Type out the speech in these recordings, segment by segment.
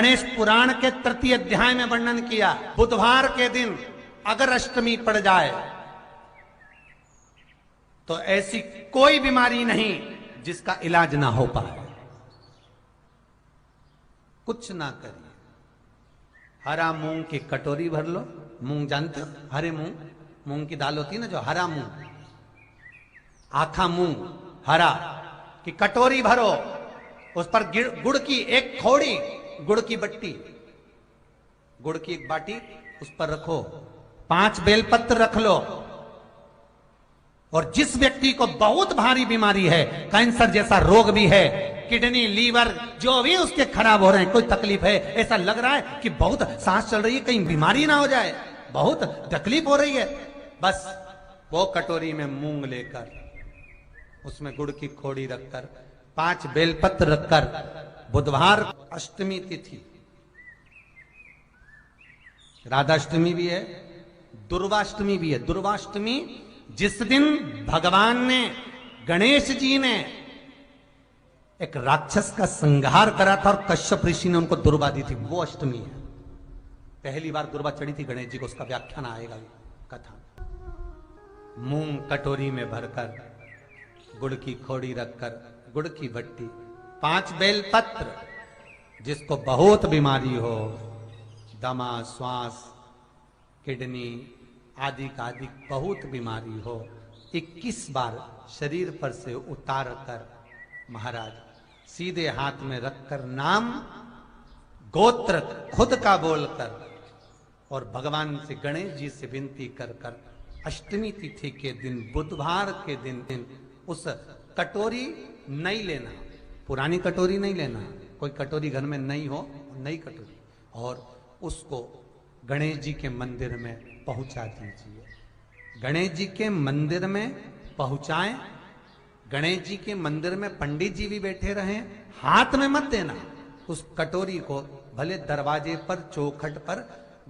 गणेश पुराण के तृतीय अध्याय में वर्णन किया, बुधवार के दिन अगर अष्टमी पड़ जाए तो ऐसी कोई बीमारी नहीं जिसका इलाज ना हो पाए। कुछ ना करिए, हरा मूंग की कटोरी भर लो। मूंग जानते हो, हरे मूंग, मूंग की दाल होती है ना, जो हरा मूंग, आखा मूंग हरा की कटोरी भरो, उस पर गुड़ की एक खोड़ी, गुड़ की बट्टी, गुड़ की एक बाटी उस पर रखो, 5 बेलपत्र रख लो, और जिस व्यक्ति को बहुत भारी बीमारी है, कैंसर जैसा रोग भी है, किडनी लीवर जो भी उसके खराब हो रहे हैं, कोई तकलीफ है, ऐसा लग रहा है कि बहुत सांस चल रही है, कहीं बीमारी ना हो जाए, बहुत तकलीफ हो रही है, बस वो कटोरी में मूंग लेकर उसमें गुड़ की खोड़ी रखकर 5 बेलपत्र रखकर, बुधवार अष्टमी तिथि, राधाष्टमी भी है, दुर्वाष्टमी भी है। दुर्वाष्टमी जिस दिन भगवान ने, गणेश जी ने एक राक्षस का संहार करा था और कश्यप ऋषि ने उनको दुर्वा दी थी, वो अष्टमी है। पहली बार दुर्वा चढ़ी थी गणेश जी को, उसका व्याख्यान आएगा कथा। मूंग कटोरी में भरकर, गुड़ की खोड़ी रखकर, गुड़ की भट्टी, 5 बेलपत्र, जिसको बहुत बीमारी हो, दमा, श्वास, किडनी आदि का आदि बहुत बीमारी हो, 21 बार शरीर पर से उतार कर महाराज सीधे हाथ में रखकर नाम गोत्र खुद का बोलकर और भगवान से, गणेश जी से विनती कर कर अष्टमी तिथि के दिन, बुधवार के दिन उस कटोरी नहीं लेना, पुरानी कटोरी नहीं लेना, कोई कटोरी घर में नहीं हो, नई कटोरी, और उसको गणेश जी के मंदिर में पहुंचा दीजिए। गणेश जी के मंदिर में पहुंचाएं, गणेश जी के मंदिर में पंडित जी भी बैठे रहें, हाथ में मत देना उस कटोरी को, भले दरवाजे पर, चौखट पर,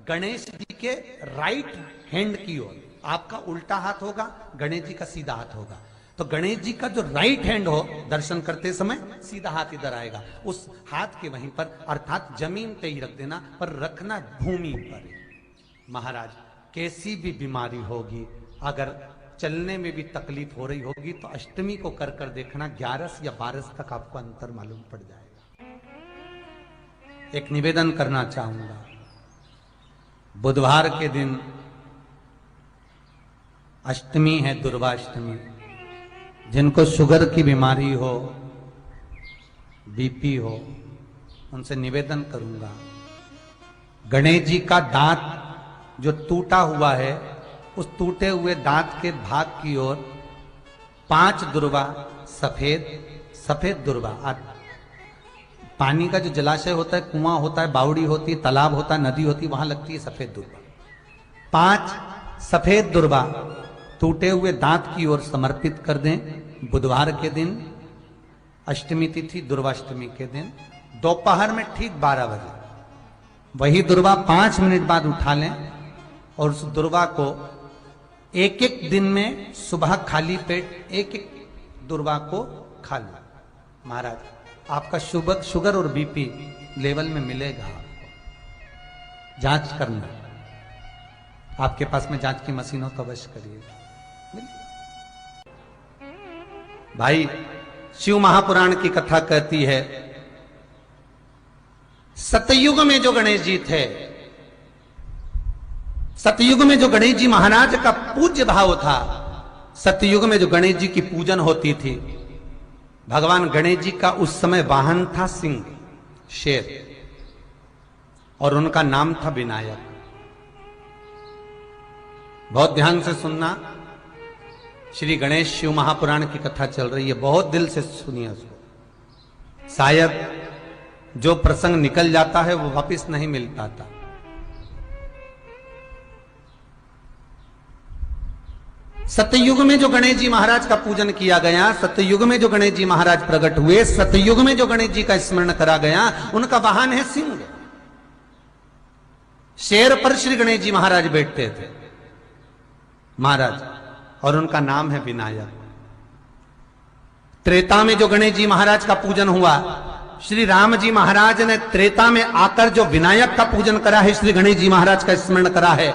गणेश जी के राइट हैंड की ओर, आपका उल्टा हाथ होगा, गणेश जी का सीधा हाथ होगा, तो गणेश जी का जो राइट हैंड हो, दर्शन करते समय सीधा हाथ इधर आएगा, उस हाथ के वहीं पर, अर्थात जमीन पे ही रख देना, पर रखना भूमि पर। महाराज कैसी भी बीमारी होगी, अगर चलने में भी तकलीफ हो रही होगी, तो अष्टमी को कर कर देखना, 11 या 12 तक आपको अंतर मालूम पड़ जाएगा। एक निवेदन करना चाहूंगा, बुधवार के दिन अष्टमी है, दुर्वाष्टमी, जिनको शुगर की बीमारी हो, बीपी हो, उनसे निवेदन करूंगा, गणेश जी का दांत जो टूटा हुआ है, उस टूटे हुए दांत के भाग की ओर 5 दुर्वा, सफेद दुर्वा, पानी का जो जलाशय होता है, कुआं होता है, बावड़ी होती है, तालाब होता है, नदी होती है, वहां लगती है सफेद दुर्वा, 5 सफेद दुर्वा टूटे हुए दांत की ओर समर्पित कर दें। बुधवार के दिन, अष्टमी तिथि, दुर्वाष्टमी के दिन, दोपहर में ठीक 12 बजे वही दुर्वा 5 मिनट बाद उठा लें और उस दुर्वा को एक एक दिन में सुबह खाली पेट एक दुर्वा को खा लो। महाराज आपका शुगर और बीपी लेवल में मिलेगा। आपको जांच करना, आपके पास में जांच की मशीन हो तो अवश्य करिएगा। भाई शिव महापुराण की कथा कहती है, सतयुग में जो गणेश जी थे, सतयुग में जो गणेश जी महाराज का पूज्य भाव था, सतयुग में जो गणेश जी की पूजन होती थी, भगवान गणेश जी का उस समय वाहन था सिंह, शेर, और उनका नाम था विनायक। बहुत ध्यान से सुनना, श्री गणेश शिव महापुराण की कथा चल रही है, बहुत दिल से सुनिए उसको। शायद जो प्रसंग निकल जाता है वो वापस नहीं मिल पाता। सतयुग में जो गणेश जी महाराज का पूजन किया गया, सतयुग में जो गणेश जी महाराज प्रकट हुए, सतयुग में जो गणेश जी का स्मरण करा गया, उनका वाहन है सिंह। शेर पर श्री गणेश जी महाराज बैठते थे महाराज, और उनका नाम है विनायक। त्रेता में जो गणेश जी महाराज का पूजन हुआ, श्री राम जी महाराज ने त्रेता में आकर जो विनायक का पूजन करा है, श्री गणेश जी महाराज का स्मरण करा है।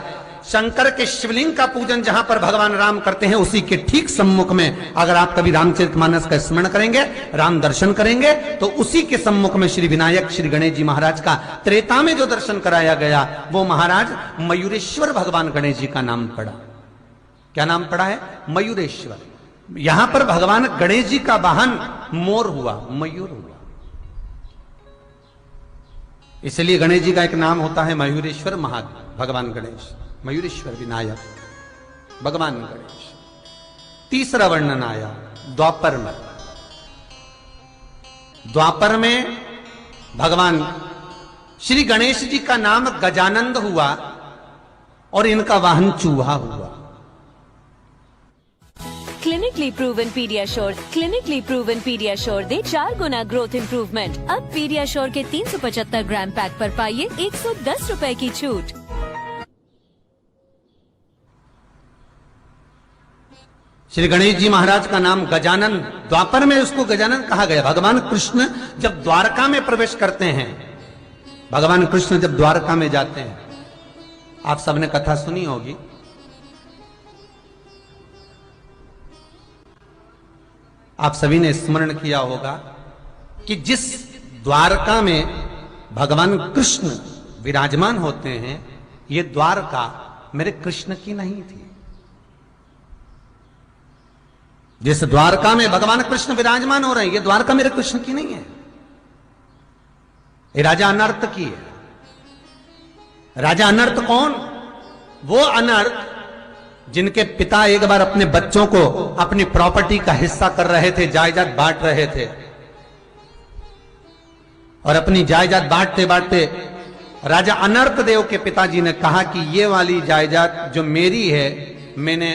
शंकर के शिवलिंग का पूजन जहां पर भगवान राम करते हैं, उसी के ठीक सम्मुख में अगर आप कभी रामचरितमानस का स्मरण करेंगे, राम दर्शन करेंगे, तो उसी के सम्मुख में श्री विनायक श्री गणेश जी महाराज का त्रेता में जो दर्शन कराया गया, वो महाराज मयूरेश्वर भगवान गणेश जी का नाम पड़ा। क्या नाम पड़ा है? मयूरेश्वर। यहां पर भगवान गणेश जी का वाहन मोर हुआ, मयूर हुआ, इसलिए गणेश जी का एक नाम होता है मयूरेश्वर भगवान गणेश, मयूरेश्वर विनायक भगवान गणेश। तीसरा वर्णन आया द्वापर में। द्वापर में भगवान श्री गणेश जी का नाम गजानंद हुआ और इनका वाहन चूहा हुआ। Clinically proven PediaSure. Clinically proven PediaSure दे 4 गुना ग्रोथ इंप्रूवमेंट। अब पीडियाश्योर के 375 ग्राम पैक पर पाइए 110 रुपए की छूट। श्री गणेश जी महाराज का नाम गजानन, द्वापर में उसको गजानन कहा गया। भगवान कृष्ण जब द्वारका में प्रवेश करते हैं, भगवान कृष्ण जब द्वारका में जाते हैं, आप सबने कथा सुनी होगी। आप सभी ने स्मरण किया होगा कि जिस द्वारका में भगवान कृष्ण विराजमान होते हैं, ये द्वारका मेरे कृष्ण की नहीं थी। जिस द्वारका में भगवान कृष्ण विराजमान हो रहे हैं, ये द्वारका मेरे कृष्ण की नहीं है, ये राजा अनर्थ की है। राजा अनर्थ कौन? वो अनर्थ जिनके पिता एक बार अपने बच्चों को अपनी प्रॉपर्टी का हिस्सा कर रहे थे, जायदाद बांट रहे थे, और अपनी जायदाद बांटते बांटते राजा अनर्थ देव के पिताजी ने कहा कि ये वाली जायदाद जो मेरी है, मैंने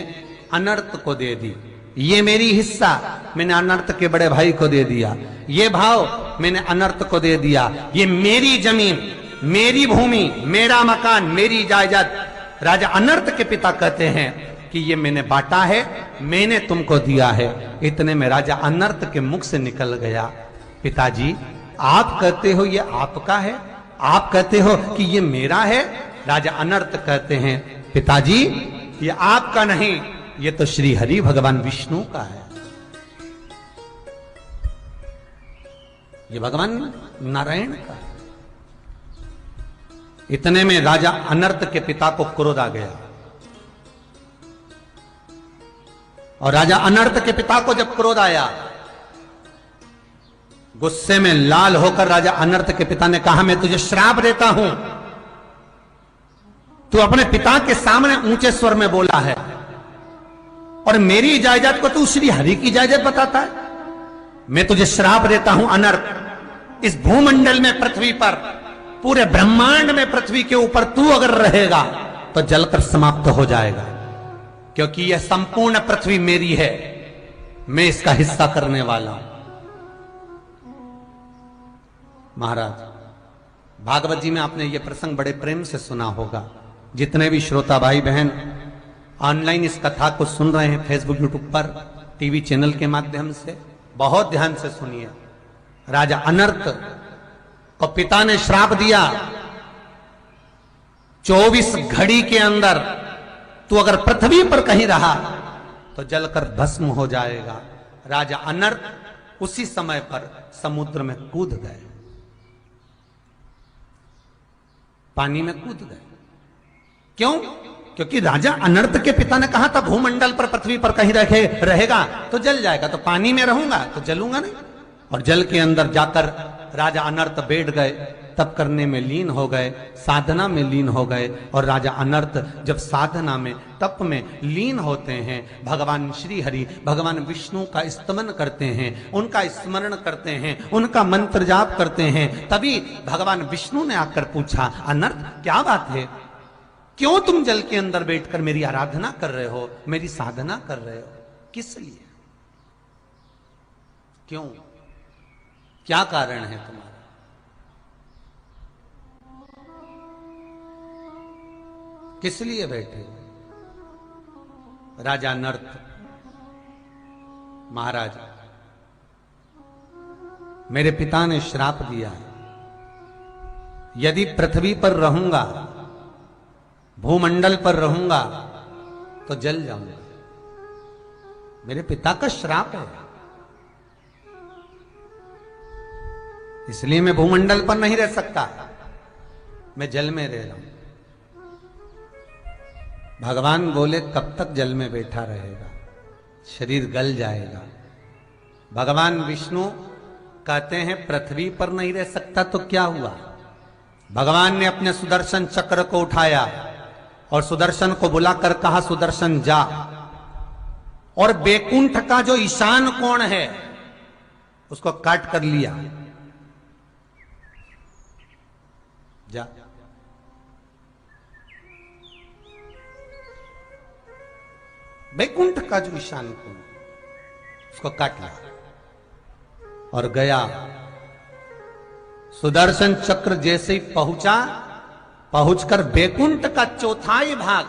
अनर्थ को दे दी। ये मेरी हिस्सा मैंने अनर्थ के बड़े भाई को दे दिया। ये भाव मैंने अनर्थ को दे दिया। ये मेरी जमीन, मेरी भूमि, मेरा मकान, मेरी जायदाद। राजा अनर्थ के पिता कहते हैं कि ये मैंने बांटा है, मैंने तुमको दिया है। इतने में राजा अनर्थ के मुख से निकल गया, पिताजी आप कहते हो ये आपका है, आप कहते हो कि ये मेरा है। राजा अनर्थ कहते हैं, पिताजी ये आपका नहीं, ये तो श्री हरि भगवान विष्णु का है, ये भगवान नारायण का है। इतने में राजा अनर्थ के पिता को क्रोध आ गया, और राजा अनर्थ के पिता को जब क्रोध आया, गुस्से में लाल होकर राजा अनर्थ के पिता ने कहा, मैं तुझे श्राप देता हूं, तू अपने पिता के सामने ऊंचे स्वर में बोला है और मेरी जायदाद को तू श्री हरि की जायदाद बताता है। मैं तुझे श्राप देता हूं अनर्थ, इस भूमंडल में, पृथ्वी पर, पूरे ब्रह्मांड में, पृथ्वी के ऊपर तू अगर रहेगा तो जलकर समाप्त हो जाएगा, क्योंकि यह संपूर्ण पृथ्वी मेरी है, मैं इसका हिस्सा करने वाला हूं। महाराज भागवत जी में आपने यह प्रसंग बड़े प्रेम से सुना होगा। जितने भी श्रोता भाई बहन ऑनलाइन इस कथा को सुन रहे हैं, फेसबुक यूट्यूब पर, टीवी चैनल के माध्यम से, बहुत ध्यान से सुनिए। राजा अनर्थ को पिता ने श्राप दिया, 24 घड़ी के अंदर तू अगर पृथ्वी पर कहीं रहा तो जलकर भस्म हो जाएगा। राजा अनर्थ उसी समय पर समुद्र में कूद गए, पानी में कूद गए। क्यों? क्योंकि राजा अनर्थ के पिता ने कहा था भूमंडल पर, पृथ्वी पर कहीं रहेगा तो जल जाएगा, तो पानी में रहूंगा तो जलूंगा नहीं। और जल के अंदर जाकर राजा अनर्थ बैठ गए, तप करने में लीन हो गए, साधना में लीन हो गए। और राजा अनर्थ जब साधना में, तप में लीन होते हैं, भगवान श्री हरि, भगवान विष्णु का स्तमन करते हैं, उनका स्मरण करते हैं, उनका मंत्र जाप करते हैं, तभी भगवान विष्णु ने आकर पूछा, अनर्थ क्या बात है, क्यों तुम जल के अंदर बैठकर मेरी आराधना कर रहे हो, मेरी साधना कर रहे हो, किस लिए, क्यों, क्या कारण है तुम्हारा? किस लिए बैठे? राजा नर्थ महाराज मेरे पिता ने श्राप दिया, यदि पृथ्वी पर रहूंगा, भूमंडल पर रहूंगा तो जल जाऊंगा। मेरे पिता का श्राप है, इसलिए मैं भूमंडल पर नहीं रह सकता, मैं जल में रह रहा हूं। भगवान बोले कब तक जल में बैठा रहेगा, शरीर गल जाएगा। भगवान विष्णु कहते हैं पृथ्वी पर नहीं रह सकता तो क्या हुआ। भगवान ने अपने सुदर्शन चक्र को उठाया और सुदर्शन को बुलाकर कहा, सुदर्शन जा, और बैकुंठ का जो ईशान कोण है उसको काट कर लिया, जा। बैकुंठ का जो ईशान कोण उसको काट लिया और गया। सुदर्शन चक्र जैसे ही पहुंचकर बैकुंठ का चौथाई भाग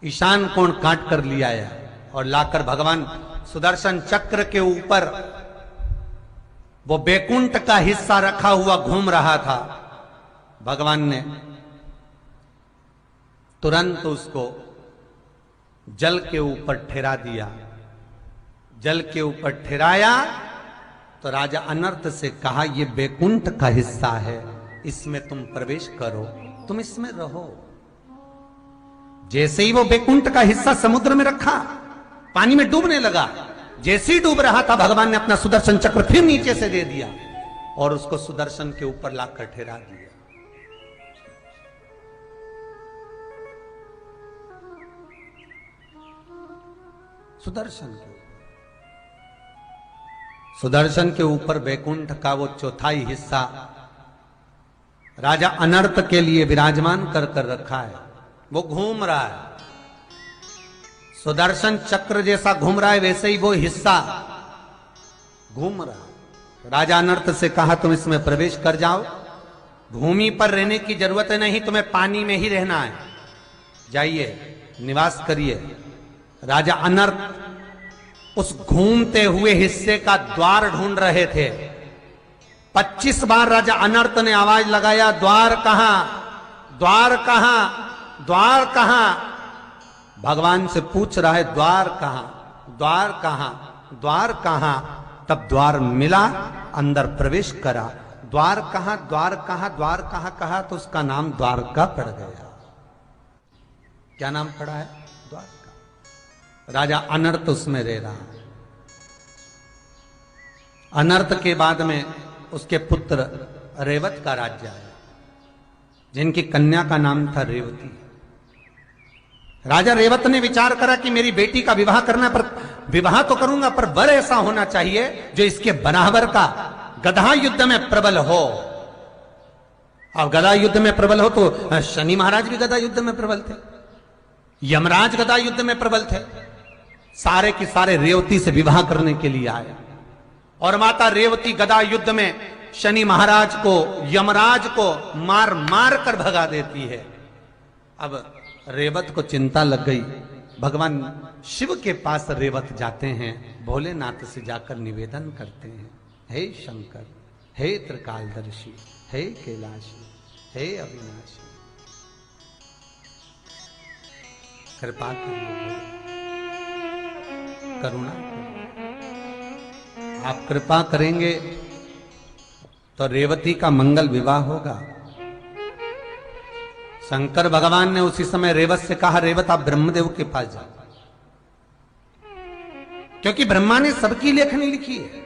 ईशान कोण काट कर लिया और लाकर भगवान सुदर्शन चक्र के ऊपर वो बैकुंठ का हिस्सा रखा हुआ घूम रहा था। भगवान ने तुरंत उसको जल के ऊपर ठहरा दिया। जल के ऊपर ठहराया तो राजा अनर्थ से कहा, यह बैकुंठ का हिस्सा है, इसमें तुम प्रवेश करो, तुम इसमें रहो। जैसे ही वो बैकुंठ का हिस्सा समुद्र में रखा, पानी में डूबने लगा। जैसे ही डूब रहा था, भगवान ने अपना सुदर्शन चक्र फिर नीचे से दे दिया और उसको सुदर्शन के ऊपर लाकर ठहरा दिया। सुदर्शन के ऊपर बैकुंठ का वो चौथाई हिस्सा राजा अनर्थ के लिए विराजमान कर कर रखा है। वो घूम रहा है, सुदर्शन चक्र जैसा घूम रहा है, वैसे ही वो हिस्सा घूम रहा है। राजा अनर्थ से कहा, तुम इसमें प्रवेश कर जाओ, भूमि पर रहने की जरूरत नहीं, तुम्हें पानी में ही रहना है, जाइए निवास करिए। राजा अनर्थ उस घूमते हुए हिस्से का द्वार ढूंढ रहे थे। 25 बार राजा अनर्थ ने आवाज लगाया, द्वार कहां, द्वार कहां, द्वार कहां। भगवान से पूछ रहा है, द्वार कहां, द्वार कहां, द्वार कहां। तब द्वार मिला, अंदर प्रवेश करा। द्वार कहां, द्वार कहां, द्वार कहां कहा तो उसका नाम द्वारका पड़ गया। क्या नाम पड़ा है? द्वारका। राजा अनर्थ उसमें रह रहा। अनर्थ के बाद में उसके पुत्र रेवत का राज्य आया, जिनकी कन्या का नाम था रेवती। राजा रेवत ने विचार करा कि मेरी बेटी का विवाह करना, पर विवाह तो करूंगा पर वर ऐसा होना चाहिए जो इसके बराबर का गधा युद्ध में प्रबल हो। अब गदा युद्ध में प्रबल हो तो शनि महाराज भी गदा युद्ध में प्रबल थे, यमराज गदा युद्ध में प्रबल थे। सारे के सारे रेवती से विवाह करने के लिए आए और माता रेवती गदा युद्ध में शनि महाराज को, यमराज को मार मार कर भगा देती है। अब रेवत को चिंता लग गई। भगवान शिव के पास रेवत जाते हैं, भोलेनाथ से जाकर निवेदन करते हैं, हे शंकर, हे त्रिकालदर्शी, हे कैलाशी, हे अविनाशी, कृपा करिए, करुणा करिए। आप कृपा करेंगे तो रेवती का मंगल विवाह होगा। शंकर भगवान ने उसी समय रेवत से कहा, रेवत आप ब्रह्मदेव के पास जाओ, क्योंकि ब्रह्मा ने सबकी लेखनी लिखी है।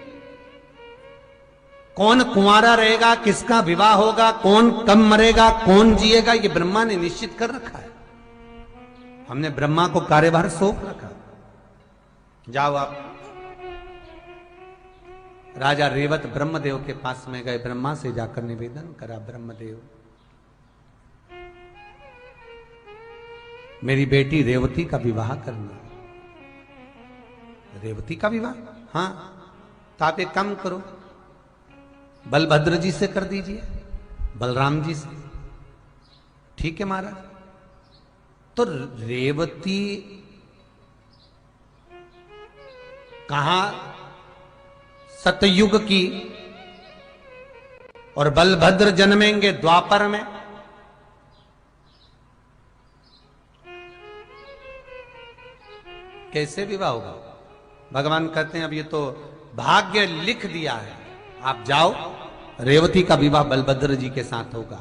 कौन कुंवारा रहेगा, किसका विवाह होगा, कौन कब मरेगा, कौन जिएगा, ये ब्रह्मा ने निश्चित कर रखा है। हमने ब्रह्मा को कार्यभार सौंप रखा। जाओ आप। राजा रेवत ब्रह्मदेव के पास में गए, ब्रह्मा से जाकर निवेदन करा, ब्रह्मदेव मेरी बेटी रेवती का विवाह करना। रेवती का विवाह? हाँ, तो आप एक काम करो, बलभद्र जी से कर दीजिए, बलराम जी से। ठीक है महाराज। तो रेवती कहां सतयुग की और बलभद्र जन्मेंगे द्वापर में। कैसे विवाह होगा? भगवान कहते हैं अब ये तो भाग्य लिख दिया है, आप जाओ, रेवती का विवाह बलभद्र जी के साथ होगा।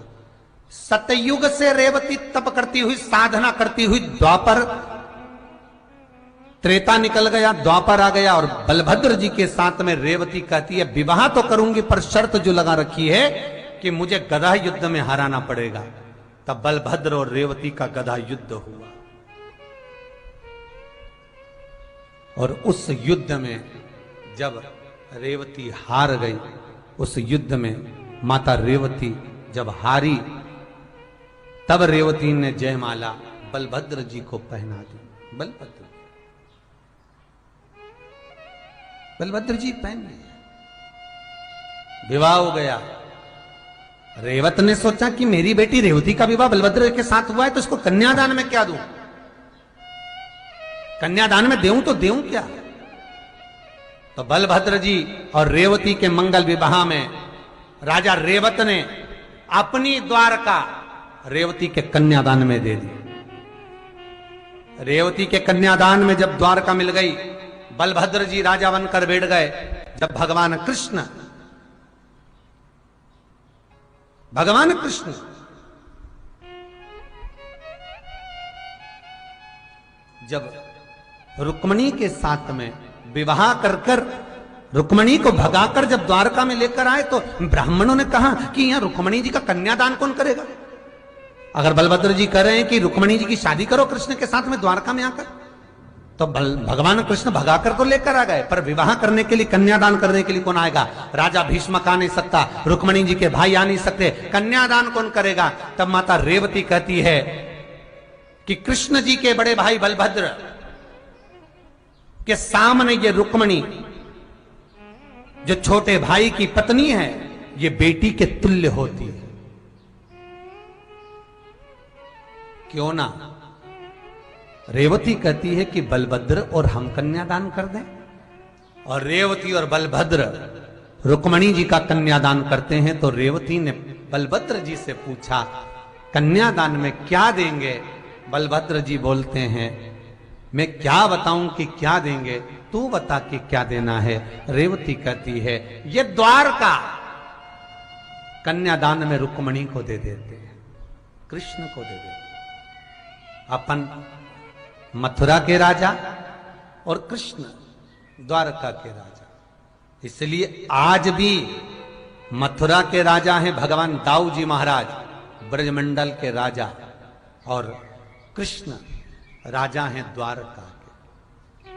सतयुग से रेवती तप करती हुई, साधना करती हुई, द्वापर, त्रेता निकल गया, द्वापर आ गया, और बलभद्र जी के साथ में रेवती कहती है विवाह तो करूंगी पर शर्त जो लगा रखी है कि मुझे गदा युद्ध में हराना पड़ेगा। तब बलभद्र और रेवती का गदा युद्ध हुआ, और उस युद्ध में जब रेवती हार गई, उस युद्ध में माता रेवती जब हारी, तब रेवती ने जयमाला बलभद्र जी को पहना दी। बलभद्र जी पहन लिए, विवाह हो गया। रेवत ने सोचा कि मेरी बेटी रेवती का विवाह बलभद्र के साथ हुआ है तो इसको कन्यादान में क्या दूं, कन्यादान में देऊं तो देऊं क्या। तो बलभद्र जी और रेवती के मंगल विवाह में राजा रेवत ने अपनी द्वारका रेवती के कन्यादान में दे दी। रेवती के कन्यादान में जब द्वारका मिल गई, बलभद्र जी राजा बनकर बैठ गए। जब भगवान कृष्ण जब रुक्मणी के साथ में विवाह कर रुक्मणी को भगाकर जब द्वारका में लेकर आए, तो ब्राह्मणों ने कहा कि यहां रुक्मणी जी का कन्यादान कौन करेगा। अगर बलभद्र जी कह रहे हैं कि रुक्मणी जी की शादी करो कृष्ण के साथ में द्वारका में आकर, तो भगवान कृष्ण भगाकर तो लेकर आ गए, पर विवाह करने के लिए, कन्यादान करने के लिए कौन आएगा? राजा भीष्मक आ नहीं सकता, रुक्मणी जी के भाई आ नहीं सकते, कन्यादान कौन करेगा? तब माता रेवती कहती है कि कृष्ण जी के बड़े भाई बलभद्र के सामने ये रुक्मणी, जो छोटे भाई की पत्नी है, ये बेटी के तुल्य होती है। क्यों ना? रेवती कहती है कि बलभद्र और हम कन्यादान कर दें, और रेवती और बलभद्र रुक्मणी जी का कन्यादान करते हैं। तो रेवती ने बलभद्र जी से पूछा कन्यादान में क्या देंगे? बलभद्र जी बोलते हैं मैं क्या बताऊं कि क्या देंगे, तू बता कि क्या देना है। रेवती कहती है ये द्वारका कन्यादान में रुक्मणी को दे देते हैं, कृष्ण को दे देते हैं। अपन मथुरा के राजा और कृष्ण द्वारका के राजा, इसलिए आज भी मथुरा के राजा हैं भगवान दाऊ जी महाराज, ब्रजमंडल के राजा, और कृष्ण राजा हैं द्वारका के।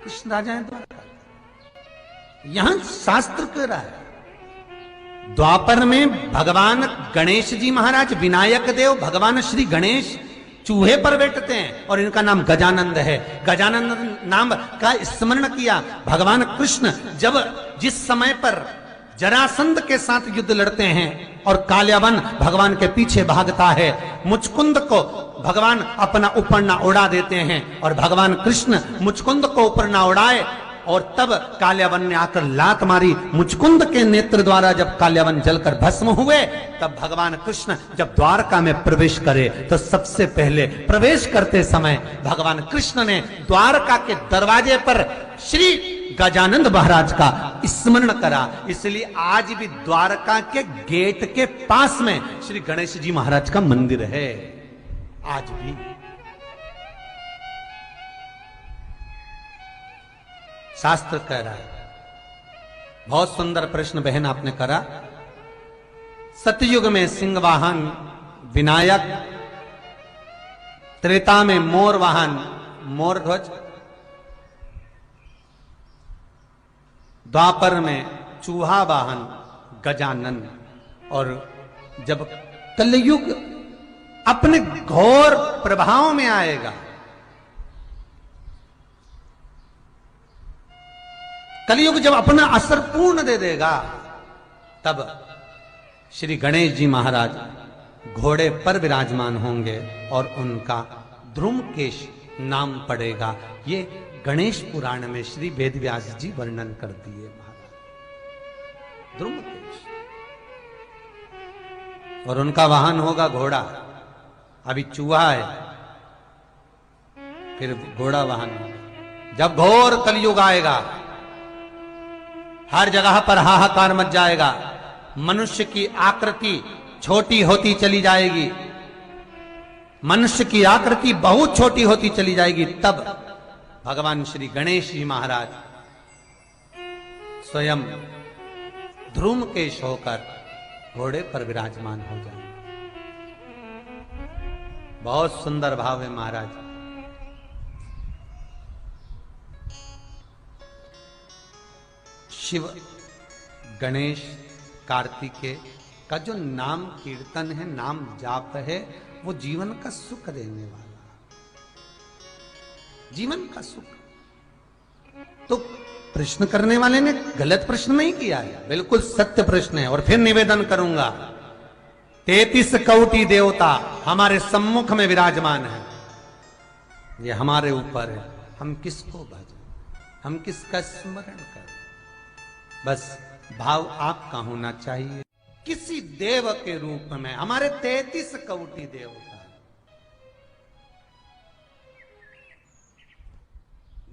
कृष्ण राजा हैं द्वारका के। यहां शास्त्र कह रहा है द्वापर में भगवान गणेश जी महाराज, विनायक देव भगवान श्री गणेश चूहे पर बैठते हैं, और इनका नाम गजानंद है। गजानंद नाम का स्मरण किया। भगवान कृष्ण जब जिस समय पर जरासंध के साथ युद्ध लड़ते हैं और काल्यावन भगवान के पीछे भागता है, मुचकुंद को भगवान अपना ऊपर ना उड़ा देते हैं, और भगवान कृष्ण मुचकुंद को ऊपर ना उड़ाए, और तब काल्यावन ने आकर लात मारी। मुचकुंद के नेत्र द्वारा जब काल्यावन जलकर भस्म हुए, तब भगवान कृष्ण जब द्वारका में प्रवेश करे, तो सबसे पहले प्रवेश करते समय भगवान कृष्ण ने द्वारका के दरवाजे पर श्री गजानंद महाराज का स्मरण करा। इसलिए आज भी द्वारका के गेट के पास में श्री गणेश जी महाराज का मंदिर है। आज भी शास्त्र कह रहा है। बहुत सुंदर प्रश्न बहन आपने करा। सतयुग में सिंह वाहन विनायक, त्रेता में मोर वाहन मोर ध्वज, द्वापर में चूहा वाहन गजानन, और जब कलयुग अपने घोर प्रभाव में आएगा, कलयुग जब अपना असर पूर्ण दे देगा, तब श्री गणेश जी महाराज घोड़े पर विराजमान होंगे और उनका ध्रुमकेश नाम पड़ेगा। ये गणेश पुराण में श्री वेदव्यास जी वर्णन कर दिए महाराज। ध्रुमकेश और उनका वाहन होगा घोड़ा। अभी चूहा है, फिर घोड़ा वाहन होगा। जब घोर कलयुग आएगा, हर जगह पर हाहाकार मच जाएगा, मनुष्य की आकृति छोटी होती चली जाएगी, मनुष्य की आकृति बहुत छोटी होती चली जाएगी, तब भगवान श्री गणेश जी महाराज स्वयं ध्रुमकेश होकर घोड़े पर विराजमान हो जाएंगे। बहुत सुंदर भाव है महाराज। शिव, गणेश, कार्तिकेय का जो नाम कीर्तन है, नाम जाप है, वो जीवन का सुख देने वाला, जीवन का सुख। तो प्रश्न करने वाले ने गलत प्रश्न नहीं किया है, बिल्कुल सत्य प्रश्न है। और फिर निवेदन करूंगा, 33 कोटि देवता हमारे सम्मुख में विराजमान है, ये हमारे ऊपर है, हम किसको भजें, हम किसका स्मरण करें। बस भाव आपका होना चाहिए, किसी देव के रूप में। हमारे 33 कोटि देवता,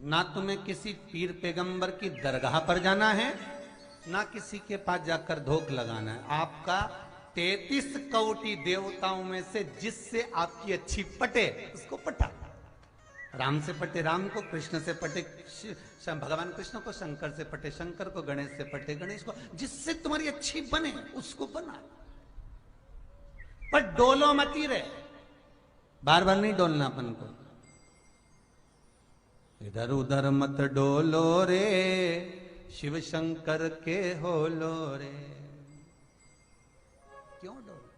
ना तुम्हें किसी पीर पैगंबर की दरगाह पर जाना है, ना किसी के पास जाकर धोख लगाना है। आपका 33 कोटि देवताओं में से जिससे आपकी अच्छी पटे उसको पटा। राम से पटे राम को, कृष्ण से पटे भगवान कृष्ण को, शंकर से पटे शंकर को, गणेश से पटे गणेश को, जिससे तुम्हारी अच्छी बने उसको बना। पर डोलो मती रहे, बार बार नहीं डोलना अपन को। इधर उधर मत डोलो रे, शिव शंकर के होलो रे। क्यों डोलो?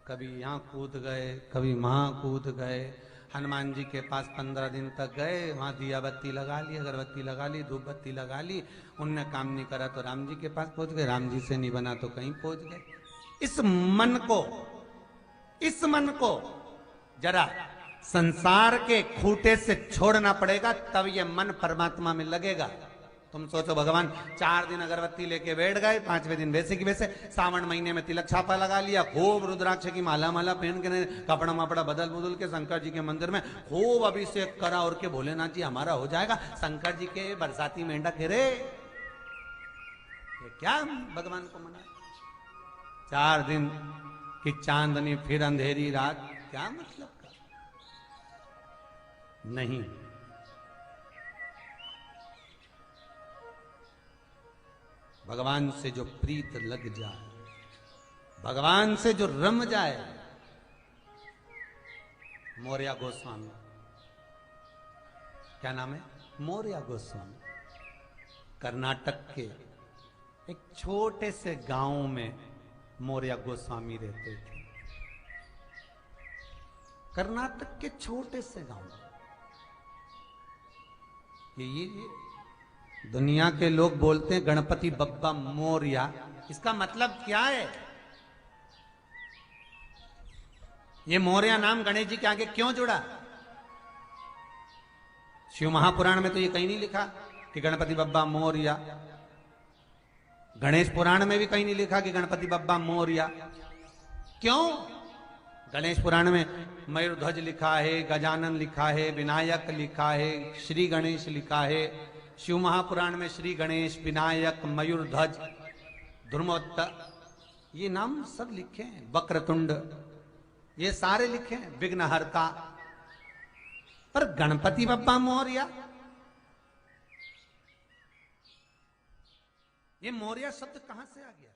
कभी यहां कूद गए, कभी वहां कूद गए। हनुमान जी के पास 15 दिन तक गए, वहां दिया बत्ती लगा ली, अगरबत्ती लगा ली, धूप बत्ती लगा ली, उनने काम नहीं करा तो राम जी के पास पहुंच गए, राम जी से नहीं बना तो कहीं पहुंच गए। इस मन को जरा संसार के खूंटे से छोड़ना पड़ेगा, तब ये मन परमात्मा में लगेगा। तुम सोचो, भगवान 4 दिन अगरबत्ती लेके बैठ गए, 5वें दिन वैसे की वैसे, सावन महीने में तिलक छापा लगा लिया, खूब रुद्राक्ष की माला पहन के, कपड़ा मपड़ा बदल के शंकर जी के मंदिर में खूब अभिषेक करा और के भोलेनाथ जी हमारा हो जाएगा। शंकर जी के बरसाती मेंढक रे, ये क्या भगवान को मना? 4 दिन की चांदनी फिर अंधेरी रात, क्या मतलब का? नहीं। भगवान से जो प्रीत लग जाए, भगवान से जो रम जाए। मौर्य गोस्वामी, क्या नाम है? मौर्य गोस्वामी। कर्नाटक के एक छोटे से गांव में मौर्य गोस्वामी रहते थे। कर्नाटक के छोटे से गांव। ये दुनिया के लोग बोलते हैं गणपति बप्पा मोरया, इसका मतलब क्या है? ये मौर्य नाम गणेश जी के आगे क्यों जुड़ा? शिव महापुराण में तो ये कहीं नहीं लिखा कि गणपति बप्पा मोरया। गणेश पुराण में भी कहीं नहीं लिखा कि गणपति बप्पा मोरया। क्यों? गणेश पुराण में मयूरध्वज लिखा है, गजानन लिखा है, विनायक लिखा है, श्री गणेश लिखा है। शिव महापुराण में श्री गणेश, विनायक, मयूरध्वज, धर्मोत्तर, ये नाम सब लिखे हैं। वक्रतुंड, ये सारे लिखे हैं, विघ्नहर्ता। पर गणपति बप्पा मोरया, ये मोरया शब्द कहां से आ गया?